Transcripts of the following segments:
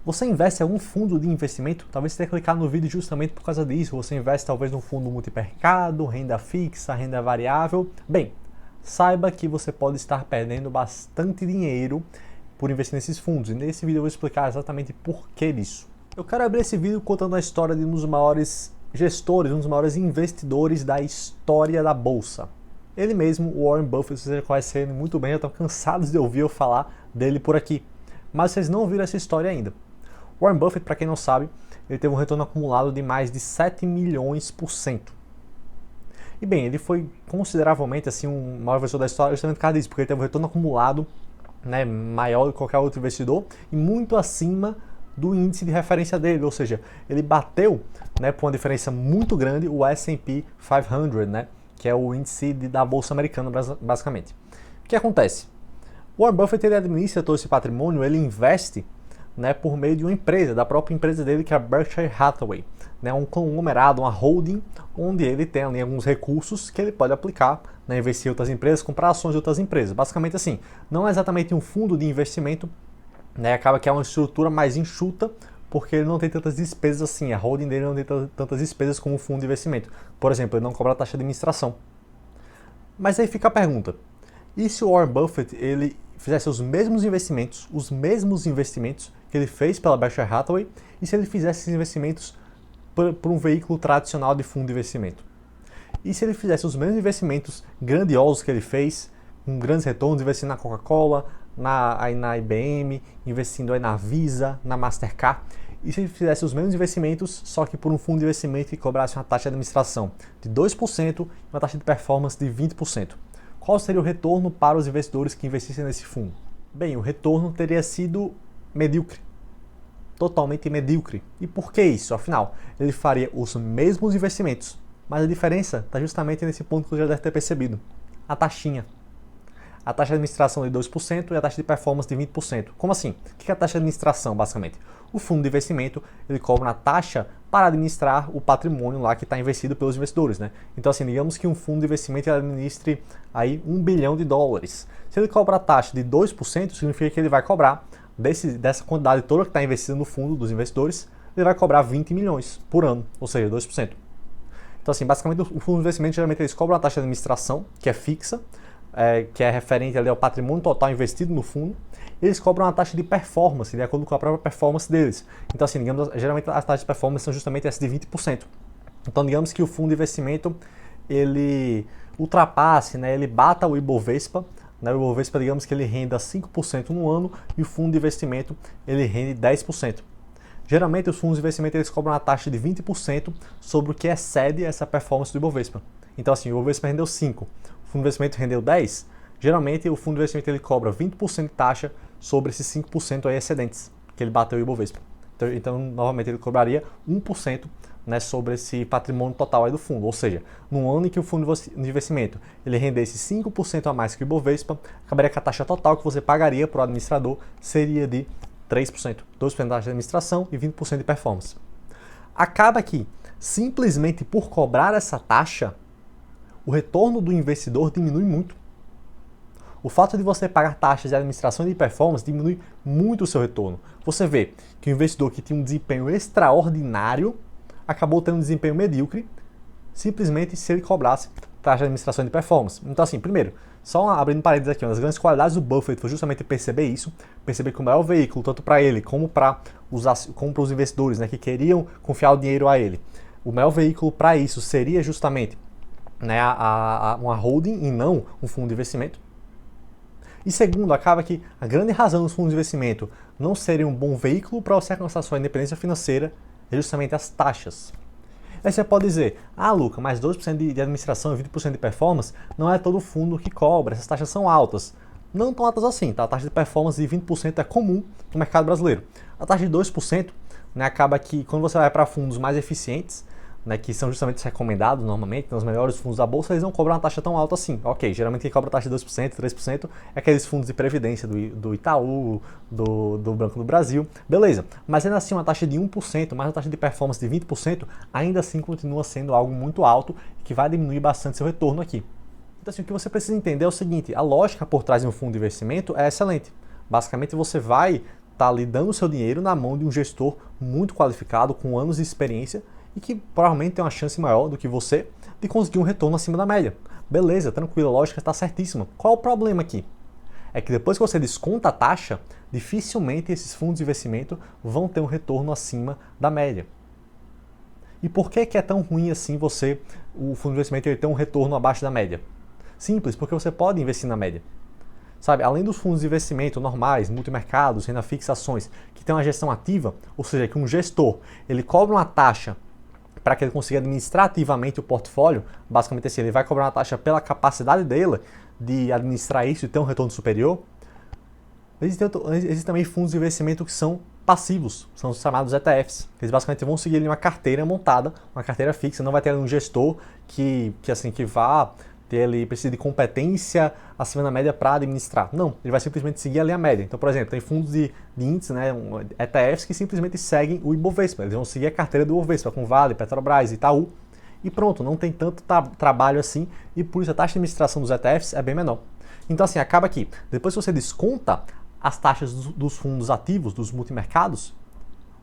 Você investe em algum fundo de investimento? Talvez você tenha clicado no vídeo justamente por causa disso. Você investe talvez num fundo multimercado, renda fixa, renda variável. Bem, saiba que você pode estar perdendo bastante dinheiro por investir nesses fundos. E nesse vídeo eu vou explicar exatamente por que disso. Eu quero abrir esse vídeo contando a história de um dos maiores gestores, um dos maiores investidores da história da Bolsa. Ele mesmo, o Warren Buffett, vocês já conhecem ele muito bem, já estão cansados de ouvir eu falar dele por aqui. Mas vocês não ouviram essa história ainda. Warren Buffett, para quem não sabe, ele teve um retorno acumulado de mais de 7 milhões por cento. E bem, ele foi consideravelmente assim, um maior investidor da história justamente por causa disso, porque ele teve um retorno acumulado, né, maior do que qualquer outro investidor e muito acima do índice de referência dele, ou seja, ele bateu, né, por uma diferença muito grande o S&P 500, né, que é o índice da Bolsa Americana, basicamente. O que acontece? O Warren Buffett, ele administra todo esse patrimônio, ele investe, né, por meio de uma empresa, da própria empresa dele, que é a Berkshire Hathaway, né, um conglomerado, uma holding, onde ele tem ali alguns recursos que ele pode aplicar, né, investir em outras empresas, comprar ações de outras empresas. Basicamente assim, não é exatamente um fundo de investimento, né, acaba que é uma estrutura mais enxuta, porque ele não tem tantas despesas assim, a holding dele não tem tantas despesas como um fundo de investimento. Por exemplo, ele não cobra taxa de administração. Mas aí fica a pergunta, e se o Warren Buffett ele fizesse os mesmos investimentos que ele fez pela Berkshire Hathaway, e se ele fizesse esses investimentos por um veículo tradicional de fundo de investimento? E se ele fizesse os mesmos investimentos grandiosos que ele fez, com grandes retornos, investindo na Coca-Cola, na IBM, investindo aí na Visa, na Mastercard, e se ele fizesse os mesmos investimentos, só que por um fundo de investimento que cobrasse uma taxa de administração de 2% e uma taxa de performance de 20%? Qual seria o retorno para os investidores que investissem nesse fundo? Bem, o retorno teria sido medíocre. Totalmente medíocre. E por que isso? Afinal, ele faria os mesmos investimentos, mas a diferença está justamente nesse ponto que você já deve ter percebido. A taxinha. A taxa de administração de 2% e a taxa de performance de 20%. Como assim? O que é a taxa de administração, basicamente? O fundo de investimento, ele cobra uma taxa para administrar o patrimônio lá que está investido pelos investidores, né? Então, assim, digamos que um fundo de investimento administre aí $1 bilhão. Se ele cobra a taxa de 2%, significa que ele vai cobrar dessa quantidade toda que está investida no fundo dos investidores, ele vai cobrar 20 milhões por ano, ou seja, 2%. Então, assim, basicamente, o fundo de investimento, geralmente, eles cobram uma taxa de administração, que é fixa, que é referente ali ao patrimônio total investido no fundo. Eles cobram uma taxa de performance, de acordo com a própria performance deles. Então, assim, digamos, geralmente as taxas de performance são justamente essas de 20%. Então, digamos que o fundo de investimento, ele ultrapasse, né, ele bata o Ibovespa, né, o Ibovespa, digamos que ele renda 5% no ano e o fundo de investimento, ele rende 10%. Geralmente, os fundos de investimento, eles cobram uma taxa de 20% sobre o que excede essa performance do Ibovespa. Então, assim, o Ibovespa rendeu 5%, o fundo de investimento rendeu 10%, geralmente o fundo de investimento ele cobra 20% de taxa sobre esses 5% aí excedentes, que ele bateu o Ibovespa. Então, novamente, ele cobraria 1%, né, sobre esse patrimônio total aí do fundo. Ou seja, no ano em que o fundo de investimento ele rendesse 5% a mais que o Ibovespa, acabaria que a taxa total que você pagaria para o administrador seria de 3%, 2% de taxa de administração e 20% de performance. Acaba que, simplesmente por cobrar essa taxa, o retorno do investidor diminui muito. O fato de você pagar taxas de administração e de performance diminui muito o seu retorno. Você vê que o investidor que tinha um desempenho extraordinário acabou tendo um desempenho medíocre, simplesmente se ele cobrasse taxa de administração e de performance. Então, assim, primeiro, só abrindo parênteses aqui, uma das grandes qualidades do Buffett foi justamente perceber isso, perceber que o maior veículo, tanto para ele como para os investidores, né, que queriam confiar o dinheiro a ele, o maior veículo para isso seria justamente, né, uma holding e não um fundo de investimento. E segundo, acaba que a grande razão dos fundos de investimento não serem um bom veículo para você alcançar sua independência financeira é justamente as taxas. Aí você pode dizer, Luca, mas 2% de administração e 20% de performance não é todo fundo que cobra, essas taxas são altas. Não tão altas assim, tá? A taxa de performance de 20% é comum no mercado brasileiro. A taxa de 2%, né, acaba que quando você vai para fundos mais eficientes, né, que são justamente os recomendados normalmente, nos melhores fundos da bolsa, eles não cobram uma taxa tão alta assim. Ok, geralmente quem cobra taxa de 2%, 3% é aqueles fundos de previdência do Itaú, do Banco do Brasil, beleza. Mas ainda assim, uma taxa de 1%, mais uma taxa de performance de 20%, ainda assim continua sendo algo muito alto e que vai diminuir bastante seu retorno aqui. Então, assim, o que você precisa entender é o seguinte, a lógica por trás de um fundo de investimento é excelente. Basicamente, você vai tá ali dando o seu dinheiro na mão de um gestor muito qualificado, com anos de experiência e que provavelmente tem uma chance maior do que você de conseguir um retorno acima da média. Beleza, tranquilo, a lógica está certíssima. Qual é o problema aqui? É que depois que você desconta a taxa, dificilmente esses fundos de investimento vão ter um retorno acima da média. E por que é tão ruim assim o fundo de investimento ter um retorno abaixo da média? Simples, porque você pode investir na média. Sabe, além dos fundos de investimento normais, multimercados, renda fixa, ações, que tem uma gestão ativa, ou seja, que um gestor ele cobra uma taxa para que ele consiga administrar ativamente o portfólio, basicamente assim, ele vai cobrar uma taxa pela capacidade dele de administrar isso e ter um retorno superior. Existem também fundos de investimento que são passivos, são os chamados ETFs. Eles basicamente vão seguir uma carteira montada, uma carteira fixa, não vai ter um gestor que vá ele precisa de competência acima da média para administrar. Não, ele vai simplesmente seguir ali a média. Então, por exemplo, tem fundos de índice, né, ETFs, que simplesmente seguem o Ibovespa. Eles vão seguir a carteira do Ibovespa, com Vale, Petrobras, Itaú, e pronto, não tem tanto trabalho assim, e por isso a taxa de administração dos ETFs é bem menor. Então, assim, acaba aqui. Depois que você desconta as taxas dos fundos ativos, dos multimercados,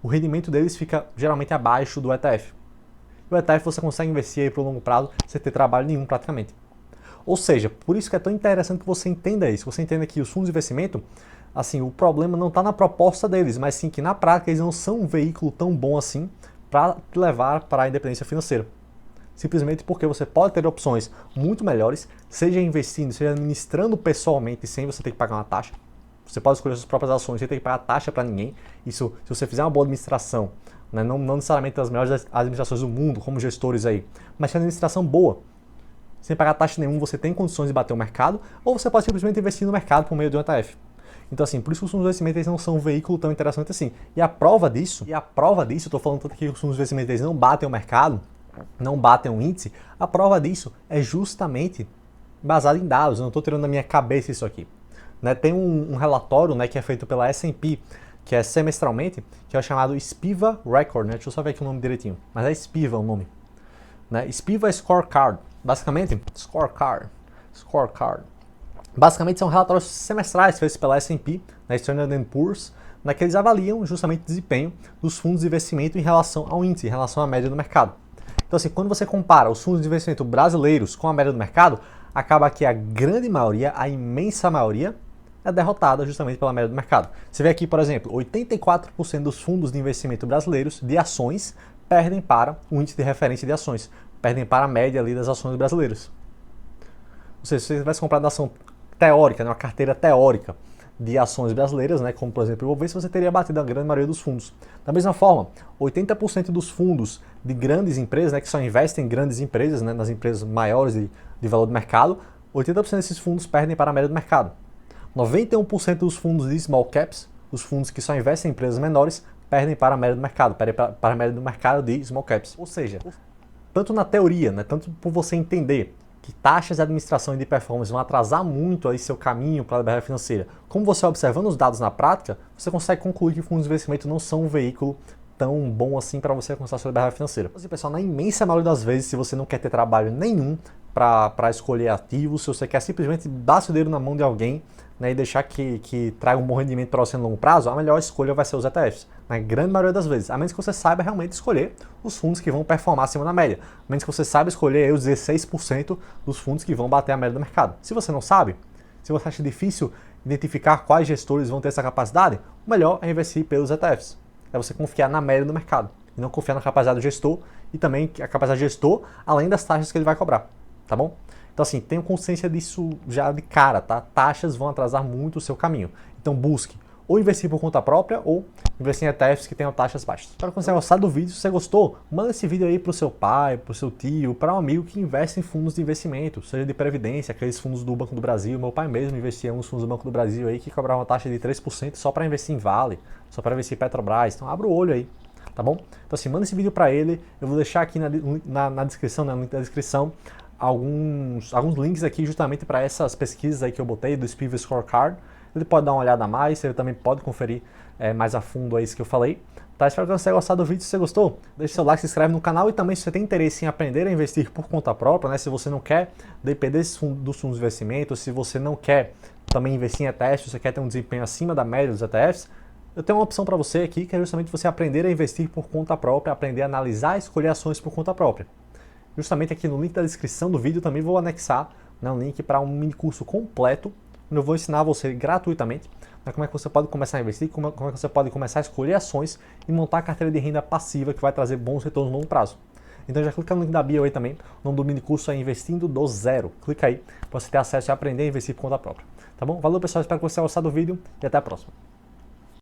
o rendimento deles fica geralmente abaixo do ETF. E o ETF você consegue investir aí para o longo prazo sem ter trabalho nenhum praticamente. Ou seja, por isso que é tão interessante que você entenda isso, que você entenda que os fundos de investimento, assim, o problema não está na proposta deles, mas sim que na prática eles não são um veículo tão bom assim para te levar para a independência financeira. Simplesmente porque você pode ter opções muito melhores, seja investindo, seja administrando pessoalmente sem você ter que pagar uma taxa. Você pode escolher suas próprias ações sem ter que pagar taxa para ninguém. Isso, se você fizer uma boa administração, né, não necessariamente as melhores administrações do mundo, como gestores aí, mas se a administração boa, sem pagar taxa nenhuma, você tem condições de bater o mercado, ou você pode simplesmente investir no mercado por meio de um ETF. Então, assim, por isso que os fundos de investimento eles não são um veículo tão interessante assim. E a prova disso, eu estou falando tanto que os fundos de investimento eles não batem o mercado, não batem o índice, a prova disso é justamente baseada em dados. Eu não estou tirando da minha cabeça isso aqui. Né, tem um relatório, né, que é feito pela S&P, que é semestralmente, que é o chamado SPIVA Record, né? Deixa eu só ver aqui o nome direitinho, mas é SPIVA o nome. Né? SPIVA Scorecard. Basicamente, Scorecard. Basicamente são relatórios semestrais feitos pela S&P, na Standard & Poor's, né, que eles avaliam justamente o desempenho dos fundos de investimento em relação ao índice, em relação à média do mercado. Então, assim, quando você compara os fundos de investimento brasileiros com a média do mercado, acaba que a grande maioria, a imensa maioria, é derrotada justamente pela média do mercado. Você vê aqui, por exemplo, 84% dos fundos de investimento brasileiros de ações perdem para o índice de referência de ações, perdem para a média ali das ações brasileiras. Ou seja, se você tivesse comprado ação teórica, né, uma carteira teórica de ações brasileiras, né, como por exemplo o Ibovespa, você teria batido a grande maioria dos fundos. Da mesma forma, 80% dos fundos de grandes empresas, né, que só investem em grandes empresas, né, nas empresas maiores de valor de mercado, 80% desses fundos perdem para a média do mercado. 91% dos fundos de small caps, os fundos que só investem em empresas menores, perdem para a média do mercado, perdem para a média do mercado de small caps. Ou seja, tanto na teoria, né, tanto por você entender que taxas de administração e de performance vão atrasar muito aí seu caminho para a liberdade financeira, como você observando os dados na prática, você consegue concluir que fundos de investimento não são um veículo tão bom assim para você alcançar a sua liberdade financeira. Assim, pessoal, na imensa maioria das vezes, se você não quer ter trabalho nenhum para escolher ativos, se você quer simplesmente dar seu dinheiro na mão de alguém, né, e deixar que traga um bom rendimento para você no longo prazo, a melhor escolha vai ser os ETFs, na grande maioria das vezes, a menos que você saiba realmente escolher os fundos que vão performar acima da média, a menos que você saiba escolher aí os 16% dos fundos que vão bater a média do mercado. Se você não sabe, se você acha difícil identificar quais gestores vão ter essa capacidade, o melhor é investir pelos ETFs. É você confiar na média do mercado e não confiar na capacidade do gestor e também a capacidade do gestor, além das taxas que ele vai cobrar, tá bom? Então, assim, tenha consciência disso já de cara, tá? Taxas vão atrasar muito o seu caminho. Então, busque ou investir por conta própria ou investir em ETFs que tenham taxas baixas. Espero que você tenha gostado do vídeo. Se você gostou, manda esse vídeo aí pro seu pai, pro seu tio, para um amigo que investe em fundos de investimento, seja de previdência, aqueles fundos do Banco do Brasil. Meu pai mesmo investia em uns fundos do Banco do Brasil aí que cobravam uma taxa de 3% só para investir em Vale, só para investir em Petrobras. Então, abra o olho aí, tá bom? Então, assim, manda esse vídeo para ele. Eu vou deixar aqui na descrição, no link da descrição, alguns links aqui justamente para essas pesquisas aí que eu botei do SPIVA Scorecard. Ele pode dar uma olhada a mais, ele também pode conferir mais a fundo aí isso que eu falei. Tá? Espero que você tenha gostado do vídeo. Se você gostou, deixe seu like, se inscreve no canal e também se você tem interesse em aprender a investir por conta própria, né? Se você não quer depender dos fundos de investimento, se você não quer também investir em ETFs, se você quer ter um desempenho acima da média dos ETFs, eu tenho uma opção para você aqui, que é justamente você aprender a investir por conta própria, aprender a analisar e escolher ações por conta própria. Justamente aqui no link da descrição do vídeo também vou anexar, né, um link para um mini curso completo, onde eu vou ensinar você gratuitamente, né, como é que você pode começar a investir, como é que você pode começar a escolher ações e montar a carteira de renda passiva que vai trazer bons retornos no longo prazo. Então já clica no link da bio aí também, o nome do mini curso é Investindo do Zero. Clica aí para você ter acesso e aprender a investir por conta própria. Tá bom? Valeu pessoal, espero que você tenha gostado do vídeo e até a próxima.